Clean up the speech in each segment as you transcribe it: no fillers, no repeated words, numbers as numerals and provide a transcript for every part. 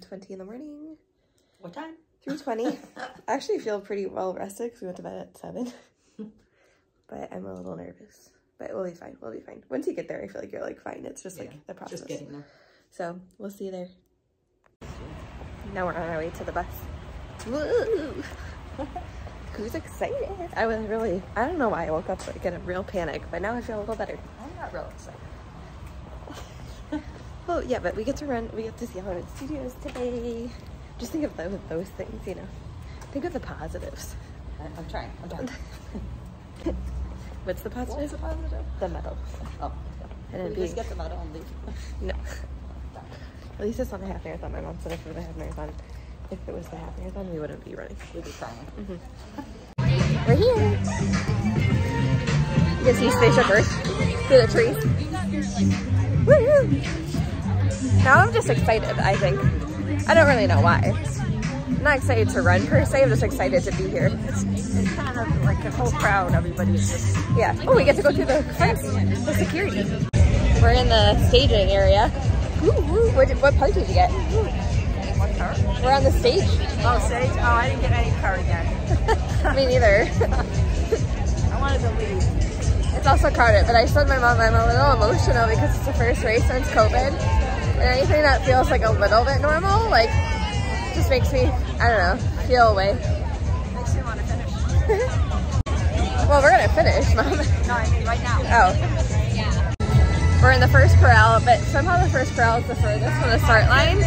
3:20 in the morning. What time? 3:20. I actually feel pretty well rested because we went to bed at 7. But I'm a little nervous. But we'll be fine. We'll be fine. Once you get there, I feel like you're like fine. It's just like the process. Just getting there. So we'll see you there. Now we're on our way to the bus. Woo! Who's excited? I don't know why I woke up like in a real panic, but now I feel a little better. I'm not real excited. Well, yeah, but we get to see Hollywood Studios today. Just think of those things, you know. Think of the positives. I'm trying. What's the positive? What's the positive? The medal. Oh. And we just get the medal and leave. No. At least it's not a half marathon. My mom said if it was a half marathon, if it was the half marathon, we wouldn't be running. We'd be crying. We're here. You can see Spaceship Earth through the trees. Woo! Now I'm just excited, I think. I don't really know why. I'm not excited to run per se, I'm just excited to be here. It's kind of like the whole crowd, everybody's just... Yeah. Oh, we get to go through the fence, the security. We're in the staging area. Ooh, ooh. What part did you get? What car? We're on the stage. Oh, stage? Oh, I didn't get any car yet. Me neither. I wanted to leave. It's also crowded, but I told my mom I'm a little emotional because it's the first race since COVID. And anything that feels like a little bit normal, like, just makes me, I don't know, feel away. Makes you want to finish. Well, we're gonna finish, Mom. No, I mean right now. Oh. Yeah. We're in the first corral, but somehow the first corral is the furthest from the start line.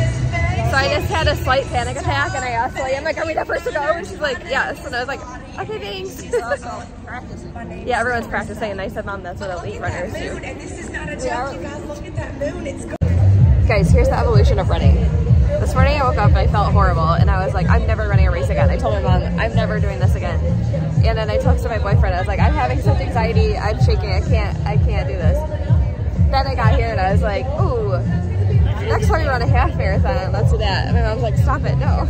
So I just had a slight panic attack, and I asked Lily, I'm like, are we the first to go? And she's like, yes. And I was like, okay, thanks. She's also practicing. Yeah, everyone's practicing, and I said, Mom, that's what elite runners do. And this is not a joke, you guys, look at that moon, it's good. Guys, here's the evolution of running. This morning I woke up and I felt horrible, and I was like, I'm never running a race again. I told my mom, I'm never doing this again. And then I texted my boyfriend, I was like, I'm having such anxiety, I'm shaking, I can't do this. Then I got here and I was like, ooh, next time you run a half marathon, let's do that. And my mom's like, stop it, no.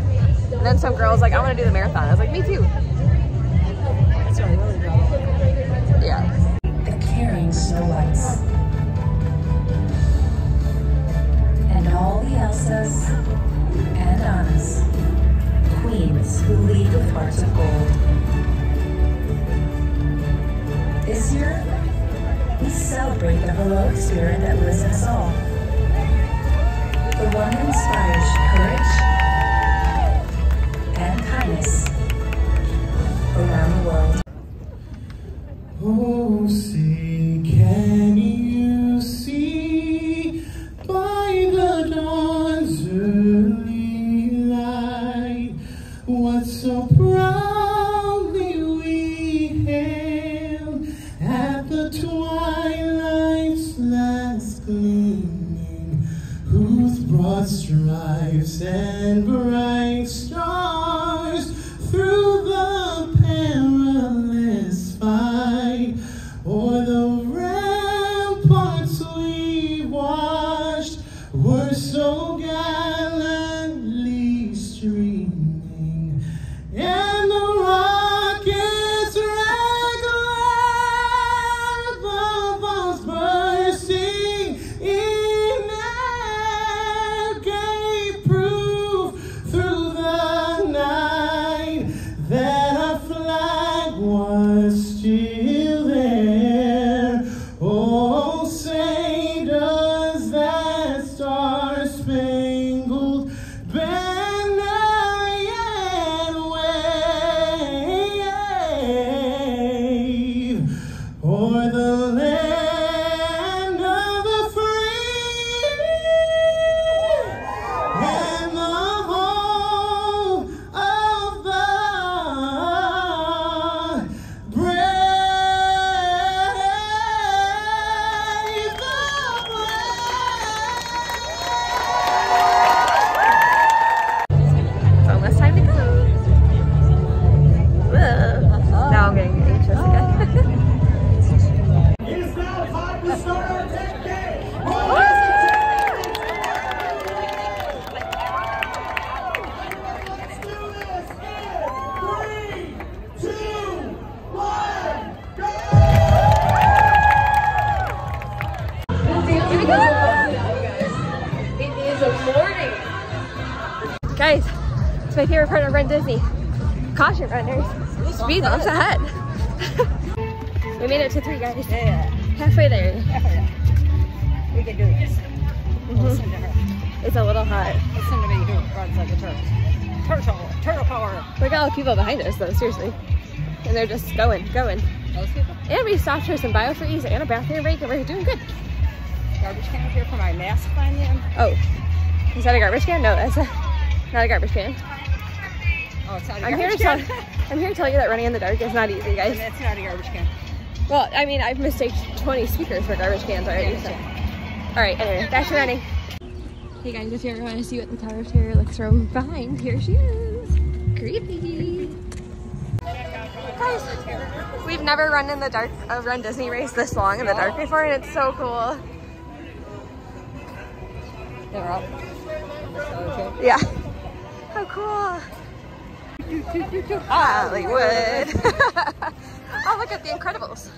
And then some girl's like, I want to do the marathon. I was like, me too. That's really good. Yeah. The caring Snow Whites. And all the Elsas and Annas, queens who lead with hearts of gold. This year, we celebrate the heroic spirit that lives in us all. The one who inspires courage and kindness around the world. Oh, see, can you see by the dawn's early light what so proudly we hailed at the twilight's last gleaming, whose broad stripes and bright stars through the perilous fight o'er the ramparts we watched were so gallantly streaming, and the rockets' red glare, the bombs bursting in air, gave proof through the night that our flag was still there. Oh, say does that star-spangled banner yet wave o'er the land of the free and the home of the brave, It's almost time to go. Now I'm getting anxious again. It's not my favorite part of Run Disney. Caution runners. Speed bumps ahead. We made it to 3, guys. Yeah. Halfway there. We can do this. Listen to her. It's a little hot. Listen to me who runs like a turtle. Turtle power. Look at all the people behind us though, seriously. And they're just going. Those people? And we stopped for some biofreeze and a bathroom break and we're doing good. Garbage can here for my mask on them. Oh, is that a garbage can? No, that's not a garbage can. Oh, it's not a I'm here garbage to can. I'm here to tell you that running in the dark is not easy, guys. And that's not a garbage can. Well, I mean, I've mistaked 20 speakers for garbage cans already. So. All right, anyway, back to running. Hey guys, if you ever want to see what the Tower of Terror looks from behind, here she is. Creepy. Guys, we've never run in the dark, a Run Disney race this long in the dark before, and it's so cool. They're up. Yeah. How cool. Hollywood. Oh, look at the Incredibles.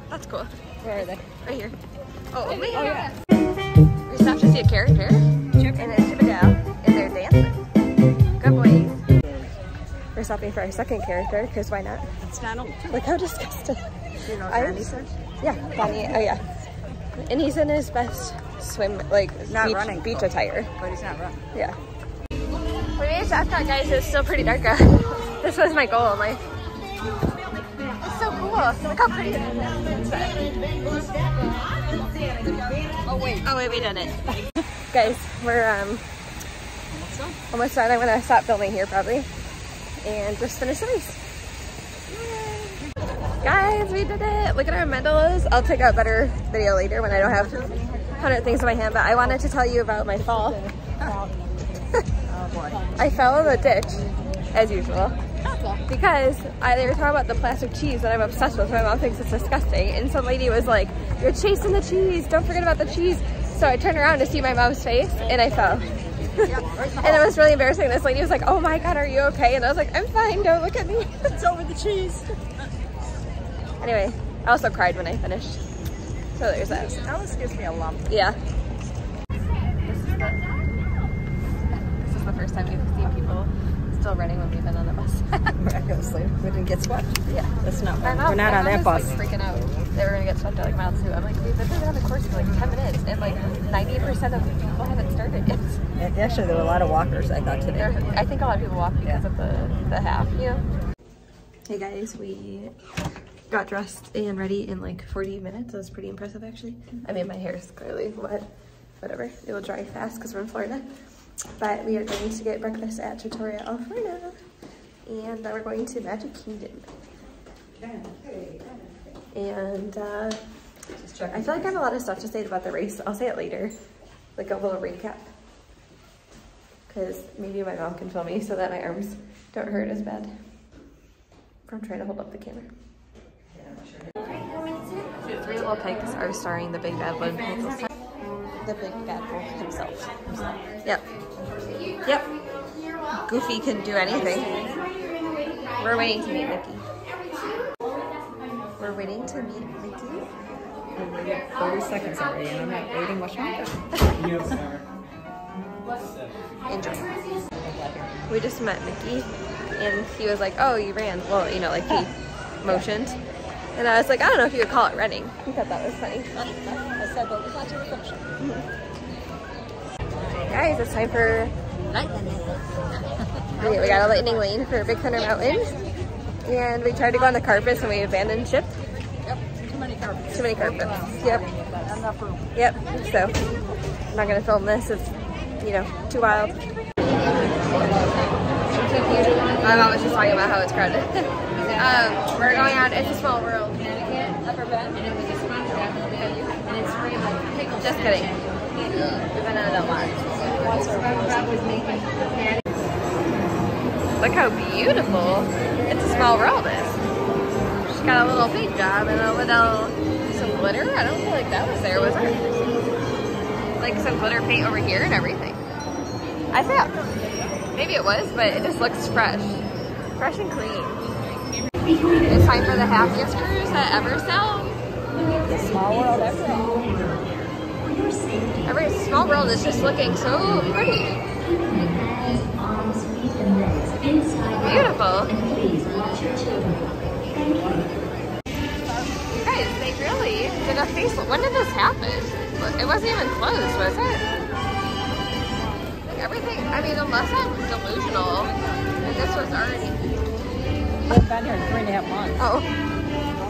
That's cool. Where are they? Right here. Oh, man. Oh, yeah. We stopped to see a character, and it's Chip and Dale, and they're dancing. Good boys. We're stopping for our second character, because why not? It's Donald. Look how disgusting. You know what Donnie said? Yeah, Donnie. Oh, yeah. And he's in his best swim, like, Not beach attire. But he's not running. Yeah. We made it to Epcot, guys. It's still pretty dark out. This was my goal in life. It's so cool. Look how pretty it is. Oh, wait. Oh, wait, we didn't. Guys, we're almost done. I'm going to stop filming here probably and just finish the race. Yay. Guys, we did it. Look at our mandalas. I'll take a better video later when I don't have 100 things in my hand, but I wanted to tell you about my fall. Oh, boy. I fell in the ditch, as usual, because they were talking about the plastic cheese that I'm obsessed with. My mom thinks it's disgusting, and some lady was like, "You're chasing the cheese, don't forget about the cheese." So I turned around to see my mom's face, and I fell. And it was really embarrassing. This lady was like, "Oh my God, are you okay?" And I was like, "I'm fine, don't look at me." It's over the cheese. Anyway, I also cried when I finished. So there's that. Alice gives me a lump. Yeah. This is the first time we've seen people still running when we've been on the bus. Miraculously, we didn't get swept. Yeah. That's not. We're not on that bus. Like, freaking out. They were gonna get swept at like mile 2. I'm like, we've been on the course for like 10 minutes, and like 90% of people haven't started yet. Actually, there were a lot of walkers, I thought, today. I think a lot of people walk because of the half, you know. Hey guys, we got dressed and ready in like 40 minutes. It was pretty impressive, actually. I mean, my hair is clearly wet. Whatever. It will dry fast because we're in Florida. But we are going to get breakfast at Trattoria Alfredo, and then we're going to Magic Kingdom. And I feel like I have a lot of stuff to say about the race. I'll say it later, like a little recap, because maybe my mom can film me so that my arms don't hurt as bad. I'm trying to hold up the camera. The 3 little pigs are starring the big bad wolf. The big bad wolf himself. Yep. Yep. Goofy can do anything. We're waiting to meet Mickey. We're waiting to meet Mickey. We waited 30 seconds already, and I'm not waiting much longer. Enjoy. We just met Mickey, and he was like, "Oh, you ran." Well, you know, like he motioned. And I was like, I don't know if you would call it running. He thought that was funny. I said, but we thought you were finishing. Guys, it's time for okay, we got a lightning lane for Big Thunder Mountain. And we tried to go on the carpets and we abandoned ship. Yep, too many carpets. Too many carpets. Yep. Enough room. Yep. So I'm not gonna film this. It's, you know, too wild. My mom was just talking about how it's crowded. We're going on It's a Small World. Upper Bend. Just kidding. We've been on it a lot. Look how beautiful It's a Small World is. She's got a little paint job and a little, some glitter. I don't feel like that was there, was it? Like some glitter paint over here and everything. I thought maybe it was, but it just looks fresh. Fresh and clean. It's time for the happiest cruise that ever sailed. The Small World after all. Every Small World is just looking so pretty. Beautiful. You guys, they really did a facelift. When did this happen? It wasn't even closed, was it? Like everything, I mean, unless I'm delusional, and this was already... I've been here 3.5 months. Oh.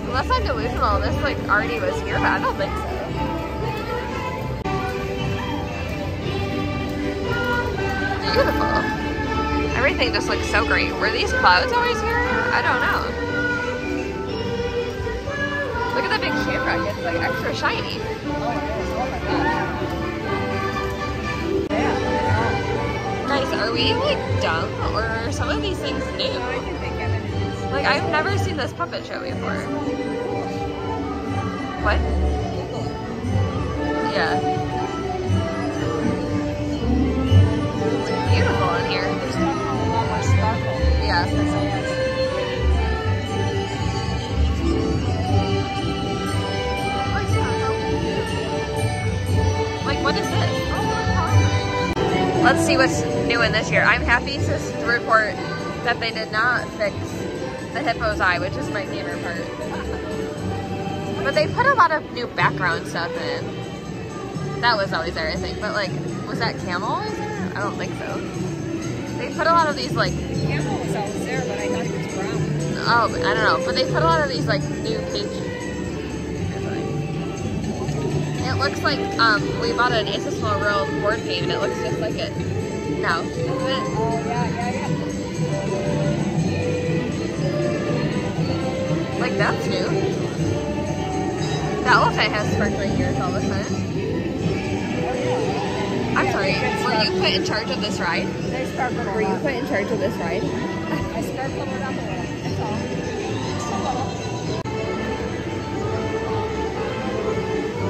Unless I'm delusional, this like already was here, but I don't think so. Beautiful. Everything just looks so great. Were these clouds always here? I don't know. Look at the big shamrock. It's like extra shiny. Guys, are we like dumb or are some of these things new? Like I've never seen this puppet show before. What? Yeah. Beautiful in here. Yeah. Like, what is this? Let's see what's new in this year. I'm happy to report that they did not fix the hippo's eye, which is my favorite part. But they put a lot of new background stuff in. That was always there, I think. But like, was that camel? I don't think so. They put a lot of these like... Camel was always there, but I thought it was brown. Oh, I don't know. But they put a lot of these like new pages. It looks like we bought an It's a Small World board game and it looks just like it. No. Oh, yeah. Like that's new. The elephant has sparkling ears all of a sudden. I'm sorry, were you put in charge of this ride? They sparkled. Were you put in charge of this ride? I sparkled it up a little. That's all. Just a little.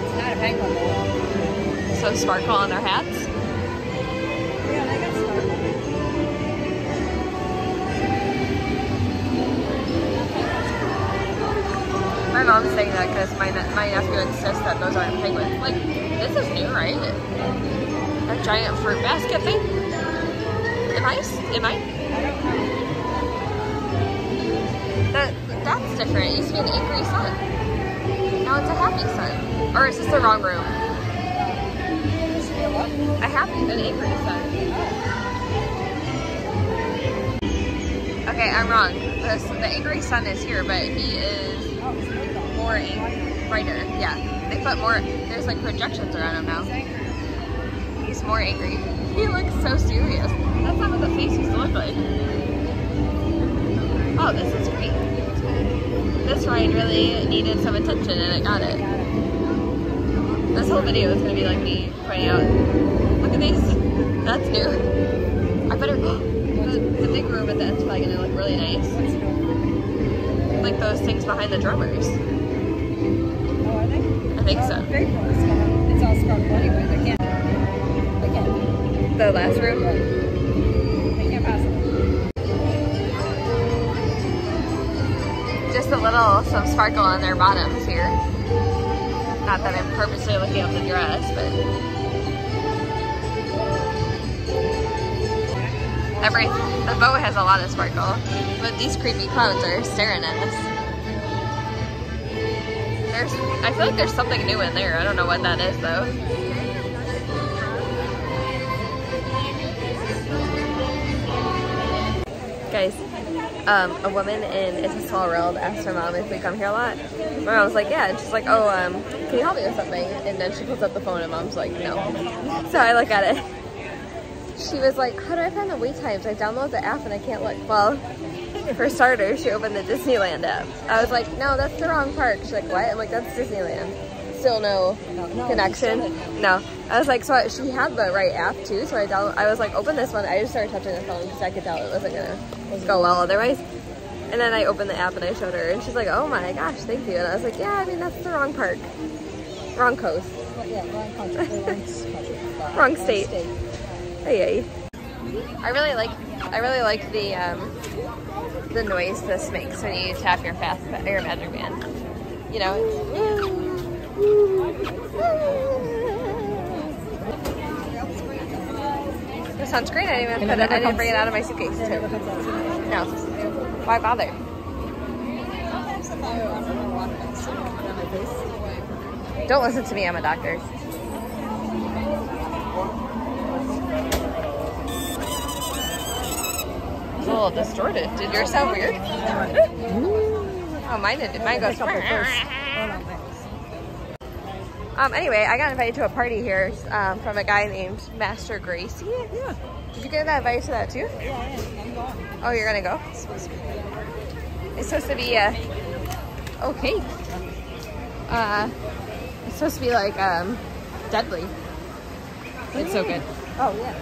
It's not a penguin though. So sparkle on their hats? Yeah, they got sparkle. My mom's saying that because my nephew insists that those aren't penguins. Like, this is new, right? A giant fruit basket thing? Am I? That's different. It used to be an angry sun. Now it's a happy sun. Or is this the wrong room? A happy, an angry sun. Okay, I'm wrong. The angry sun is here, but he is more brighter. Yeah, they put more. There's like projections around him now. He's more angry. He looks so serious. That's not what the face used to look like. Oh, this is great. This ride really needed some attention and it got it. This whole video is going to be like me pointing out, look at these. That's new. I better, the big room at the end's probably going to look really nice. Like those things behind the drummers. Oh, are they? I think so. It's all sparkle anyway. They can't. The last room? They can't pass it. Just some sparkle on their bottoms here. Not that I'm purposely looking up the dress, but the boat has a lot of sparkle. But these creepy clowns are staring at us. I feel like there's something new in there. I don't know what that is though. Guys, a woman in It's a Small World asked her mom if we come here a lot. My mom was like, yeah, and she's like, oh, can you help me with something? And then she pulls up the phone and mom's like, no. So I look at it. She was like, how do I find the wait times? I download the app and I can't look. Well, for starters, she opened the Disneyland app. I was like, no, that's the wrong park. She's like, what? I'm like, that's Disneyland. Still no connection. No. I was like, so she had the right app too, so I was like, open this one. I just started touching the phone because I could tell it wasn't gonna go well otherwise. And then I opened the app and I showed her and she's like, oh my gosh, thank you. And I was like, yeah, I mean, that's the wrong park. Wrong coast. Yeah, wrong country. Wrong state. Hey. I really like the noise this makes when you tap your magic band. You know, this sunscreen. I didn't even put it. I didn't bring it out of my suitcase too. No. Why bother? Don't listen to me. I'm a doctor. It's a little distorted. Did yours sound weird? Oh, mine did. Mine goes. Anyway, I got invited to a party here from a guy named Master Gracie. Yeah. Did you get that invited to that too? Yeah, I am. I'm going. Oh, you're gonna go? It's supposed to be cake. It's supposed to be like deadly. It's so good. Oh, yeah.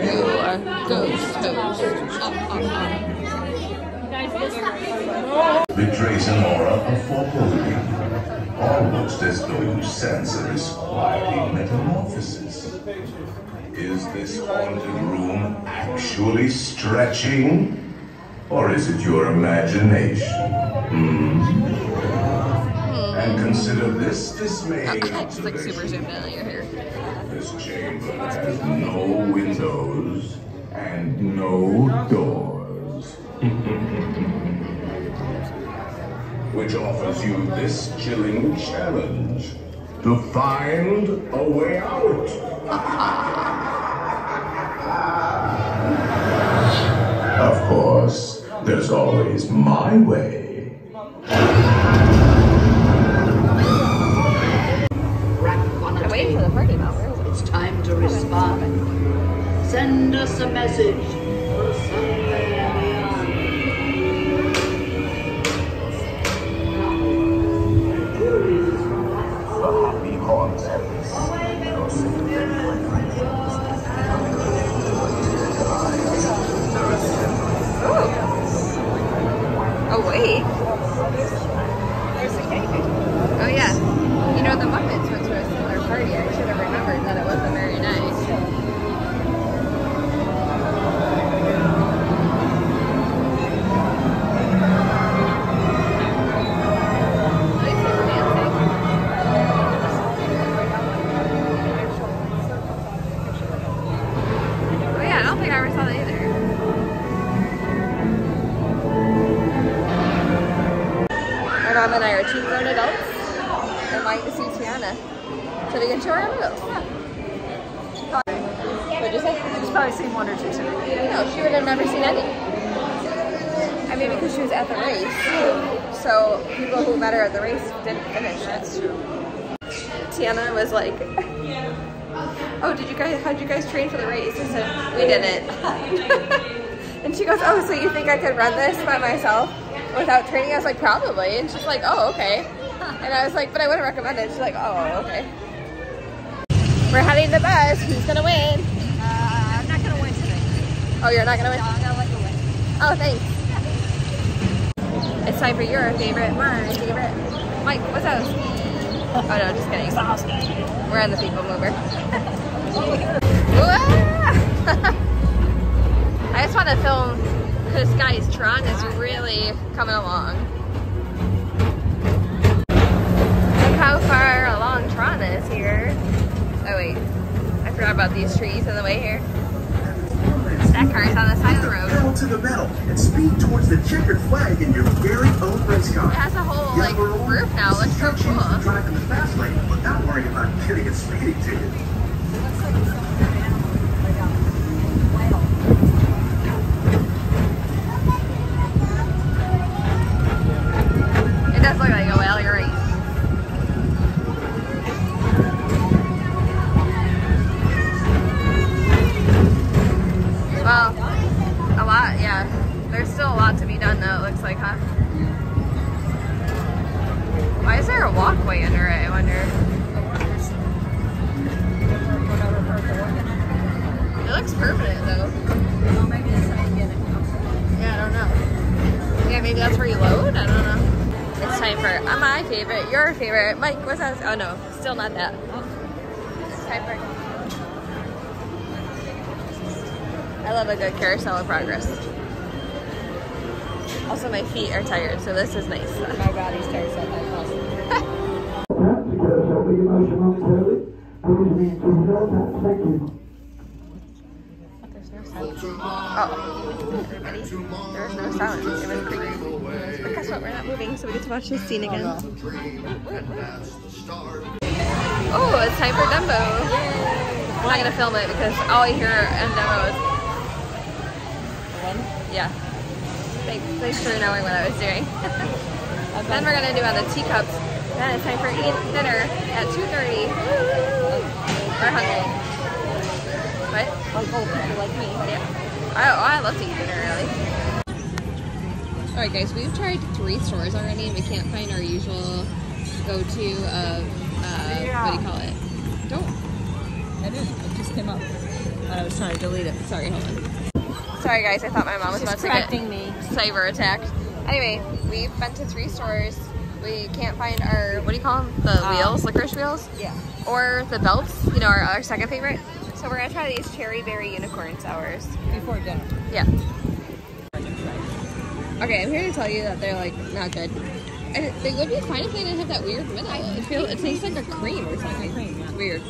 You are ghost host. Betrays an aura of foreboding, almost as though you sense a disquieting metamorphosis. Is this haunted room actually stretching? Or is it your imagination? And consider this dismaying Just like super zoomed in on your hair. This chamber has no windows and no doors. Which offers you this chilling challenge to find a way out. Of course, there's always my way. I'm waiting for the party now. Where is it? It's time to respond. Send us a message for somewhere beyond. The happy haunts Oh wait. There's the cake. Oh yeah. You know the Muppets went to a similar party. I should have remembered that it wasn't very nice. Oh yeah, I don't think I ever saw that either. My mom and I are 2 grown adults and wanting to see Tiana. So we can show her around. What'd you say? She's probably seen 1 or 2 today. No, she would have never seen any. I mean, because she was at the race. So people who met her at the race didn't finish. That's true. Tiana was like, oh, how'd you guys train for the race? I said, we didn't. And she goes, oh, so you think I could run this by myself without training? I was like, probably. And she's like, oh, okay. And I was like, but I wouldn't recommend it. She's like, oh, okay. We're heading to the bus. Who's gonna win? I'm not going to win today. Oh, you're not gonna win? No, I'm going to let you win. Oh, thanks. It's time for your favorite, my favorite. Mike Wazowski. Oh no, just kidding. We're on the people mover. I just want to film this guy's Tron is really coming along. Look how far along Tron is here. Oh wait, I forgot about these trees in the way here. That car's on the side of the road. Pedal to the metal and speed towards the checkered flag in your very own race car. It has a whole like roof now. It looks so cool. Drive in the fast lane without worrying about getting a speeding ticket. It does look like a whale race. Well, a lot, yeah. There's still a lot to be done though, it looks like, huh? Why is there a walkway under it, I wonder? It looks permanent though. Well, maybe that's how you get it. Yeah, I don't know. Yeah, maybe that's where you load? I don't know. It's time for my favorite, your favorite. Mike, what's that? Oh no, still not that. It's time for... I love a good carousel of progress. Also, my feet are tired, so this is nice. My body's tired, so that's awesome. To get a healthy emotion momentarily, Everybody, there was no sound. It was creepy. But guess what? We're not moving, so we get to watch this scene again. Oh, it's time for Dumbo. I'm not gonna film it because all I hear in Dumbo is yeah. Thanks for knowing what I was doing. Then we're gonna do on the teacups. Then it's time for eating dinner at 2:30. We're hungry. What? Like old people like me. Yeah. I love to eat dinner early. Alright guys, we've tried 3 stores already and we can't find our usual go-to of, what do you call it? Don't. I didn't. It just came up. I was trying to delete it. Sorry, hold on. Sorry guys, I thought my mom was about to get cyber attacked. Anyway, we've been to 3 stores. We can't find our, what do you call them? The wheels, licorice wheels? Yeah. Or the belts, you know, our second favorite. So we're gonna try these cherry berry unicorn sours. Before dinner. Yeah. Okay, I'm here to tell you that they're like not good. And they would be fine if they didn't have that weird middle. It tastes like a cream or something. It's weird.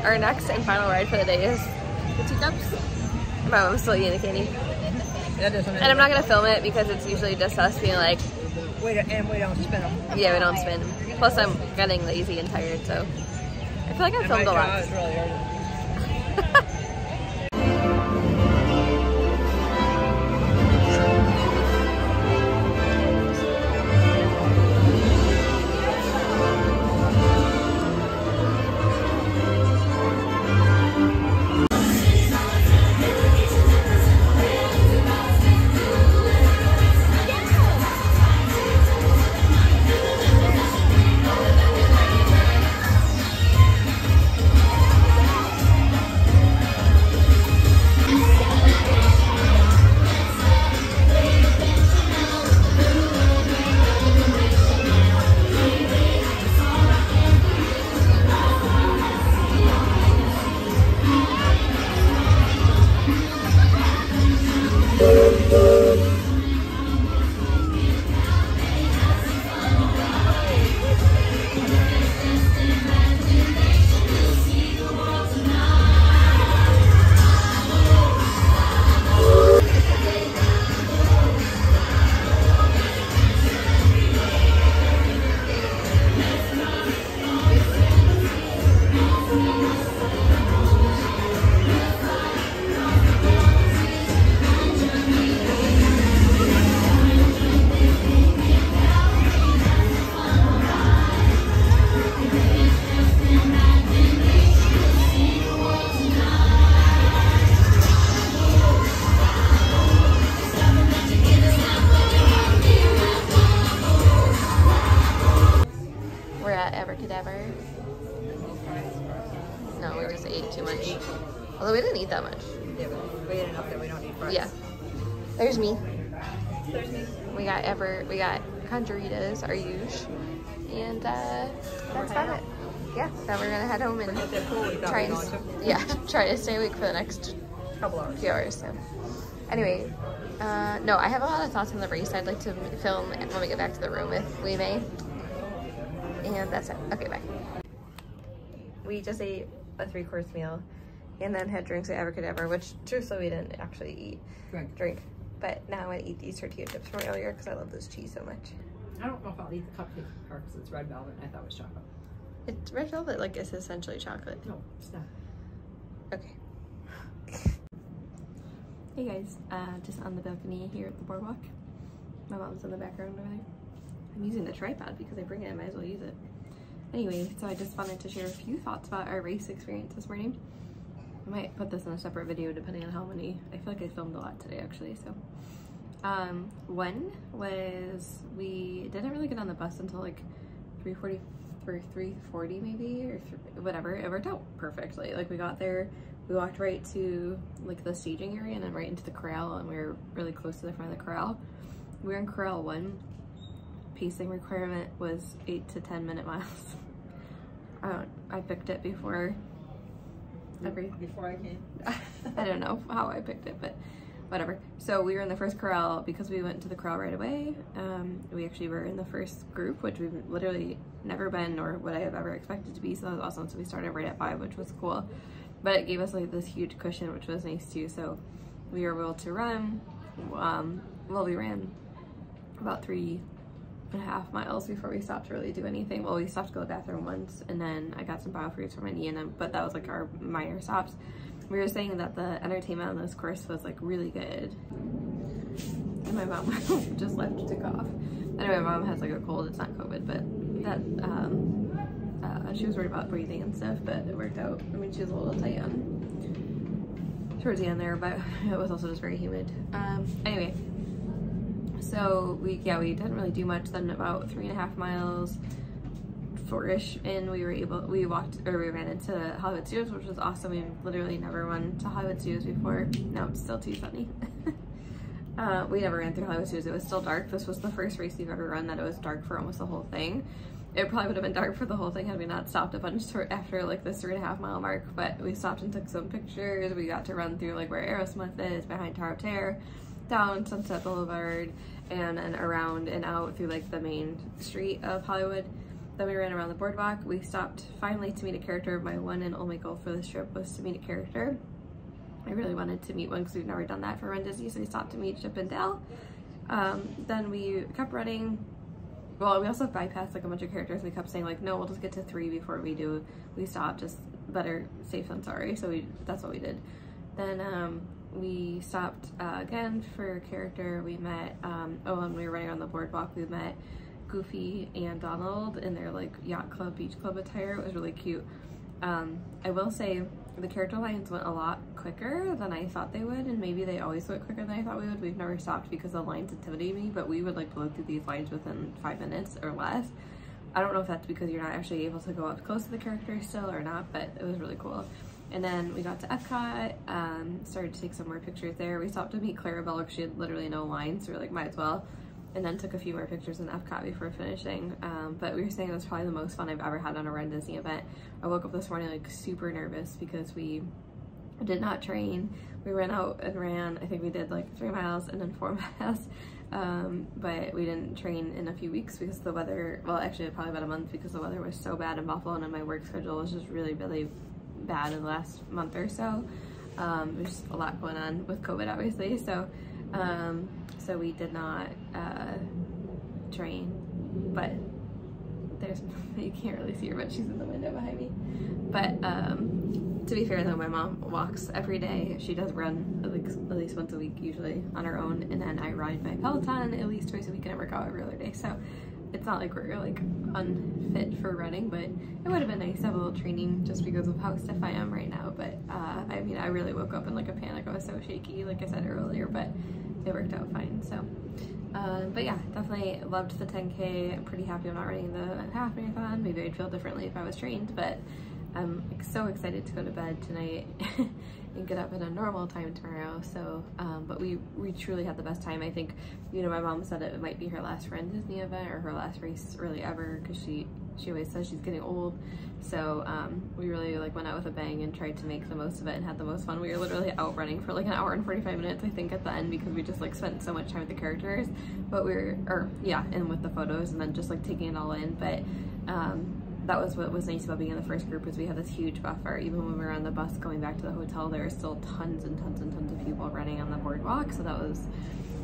Our next and final ride for the day is the teacups. My mom's still eating the candy. And I'm not gonna film it because it's usually just us being like, we don't spin them. yeah, we don't spin. Plus I'm getting lazy and tired, so I feel like I filmed a lot. Is really hurting. No, we just ate too much. Although we didn't eat that much. Yeah, but we ate enough that we don't need fries. Yeah. There's me. There's me. We got Conjuritas, our usual. And that's about it. Yeah, now we're gonna head home and try to stay awake for the next few hours. So anyway, no, I have a lot of thoughts on the race I'd like to film when we get back to the room if we may. And that's it. Okay, bye. We just ate a 3-course meal and then had drinks at Abracadabra, which truthfully we didn't actually eat. Drink. But now I'm gonna eat these tortilla chips from earlier because I love this cheese so much. I don't know if I'll eat the cupcake part because it's red velvet and I thought it was chocolate. It's red velvet, like it's essentially chocolate. No, it's not. Okay. Hey guys, just on the balcony here at the boardwalk. My mom's in the background over there. I'm using the tripod because I bring it, I might as well use it. Anyway, so I just wanted to share a few thoughts about our race experience this morning. I might put this in a separate video depending on how many. I feel like I filmed a lot today actually, so. One was we didn't really get on the bus until like 3:40 maybe, or whatever. It worked out perfectly. Like we got there, we walked right to like the staging area and then right into the corral, and we were really close to the front of the corral. We were in corral 1. Pacing requirement was 8 to 10 minute miles. I picked it before I came. I don't know how I picked it, but whatever. So we were in the first corral because we went to the corral right away. We actually were in the first group, which we've literally never been, nor would I have ever expected to be, so that was awesome. So we started right at 5, which was cool, but it gave us like this huge cushion, which was nice too. So we were able to run. Well, we ran about 3.5 miles before we stopped to really do anything. Well, we stopped to go to the bathroom once, and then I got some biofruits for my knee, but that was like our minor stops. We were saying that the entertainment on this course was like really good. And my mom just left to cough. Anyway, my mom has like a cold, it's not COVID, but that, she was worried about breathing and stuff, but it worked out. I mean, she was a little tight towards the end there, but it was also just very humid. Anyway, so we didn't really do much. Then about 3.5 miles, 4-ish in, we ran into Hollywood Studios, which was awesome. We've literally never run to Hollywood Studios before. Now it's still too funny. We never ran through Hollywood Studios. It was still dark. This was the first race we've ever run that it was dark for almost the whole thing. It probably would have been dark for the whole thing had we not stopped a bunch after like this 3.5 mile mark, but we stopped and took some pictures. We got to run through like where Aerosmith is, behind Tower of Terror, down Sunset Boulevard, and then around and out through like the main street of Hollywood. Then we ran around the boardwalk. We stopped finally to meet a character. My one and only goal for this trip was to meet a character. I really wanted to meet one because we've never done that for Run Disney, so we stopped to meet Chip and Dale. Then we kept running. Well, we also bypassed like a bunch of characters. We kept saying like, no, we'll just get to 3 before we stop, just better safe than sorry. So that's what we did. Then we stopped again for a character. We met, when we were running on the boardwalk, we met Goofy and Donald in their like yacht club, beach club attire. It was really cute. I will say the character lines went a lot quicker than I thought they would, and maybe they always went quicker than I thought we would. We've never stopped because the lines intimidate me, but we would like blow through these lines within 5 minutes or less. I don't know if that's because you're not actually able to go up close to the characters still or not, but it was really cool. And then we got to Epcot, started to take some more pictures there. We stopped to meet Clarabelle because she had literally no lines, so we were like, might as well. And then took a few more pictures in Epcot before finishing. But we were saying it was probably the most fun I've ever had on a Run Disney event. I woke up this morning like super nervous because we did not train. We ran out and ran. I think we did like 3 miles and then 4 miles. But we didn't train in a few weeks because the weather, well, actually probably about a month, because the weather was so bad in Buffalo, and then my work schedule was just really, really bad in the last month or so. There's a lot going on with COVID, obviously. So we did not train, but you can't really see her, but she's in the window behind me. But to be fair though, my mom walks every day. She does run at least once a week usually on her own, and then I ride my Peloton at least twice a week, and I work out every other day. So it's not like we're like unfit for running, but it would have been nice to have a little training just because of how stiff I am right now. But I mean, I really woke up in like a panic. I was so shaky, like I said earlier, but it worked out fine. So but yeah, definitely loved the 10K. I'm pretty happy I'm not running the half marathon. Maybe I'd feel differently if I was trained, but I'm so excited to go to bed tonight and get up at a normal time tomorrow. So but we truly had the best time. I think, you know, my mom said it might be her last Run Disney event or her last race really ever, because she always says she's getting old. So we really like went out with a bang and tried to make the most of it and had the most fun. We were literally out running for like 1 hour and 45 minutes, I think, at the end, because we just like spent so much time with the characters, but and with the photos, and then just like taking it all in. But that was what was nice about being in the first group, is we had this huge buffer. Even when we were on the bus going back to the hotel, there were still tons and tons and tons of people running on the boardwalk. So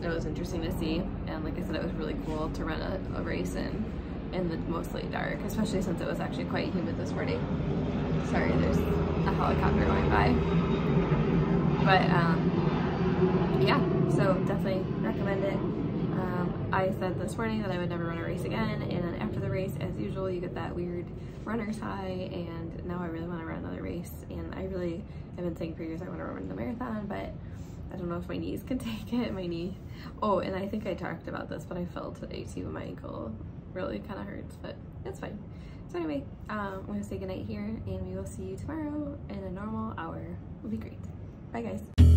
it was interesting to see. And like I said, it was really cool to run a race in the mostly dark, especially since it was actually quite humid this morning. Sorry, there's a helicopter going by. But yeah, so definitely recommend it. I said this morning that I would never run a race again, and then after the race, as usual, you get that weird runner's high, and now I really want to run another race. And I really have been saying for years I want to run the marathon, but I don't know if my knees can take it. My knee, oh, and I think I talked about this, but I fell today too. My ankle really kind of hurts, but it's fine. So anyway, I'm gonna say goodnight here, and we will see you tomorrow in a normal hour. It'll be great. Bye guys.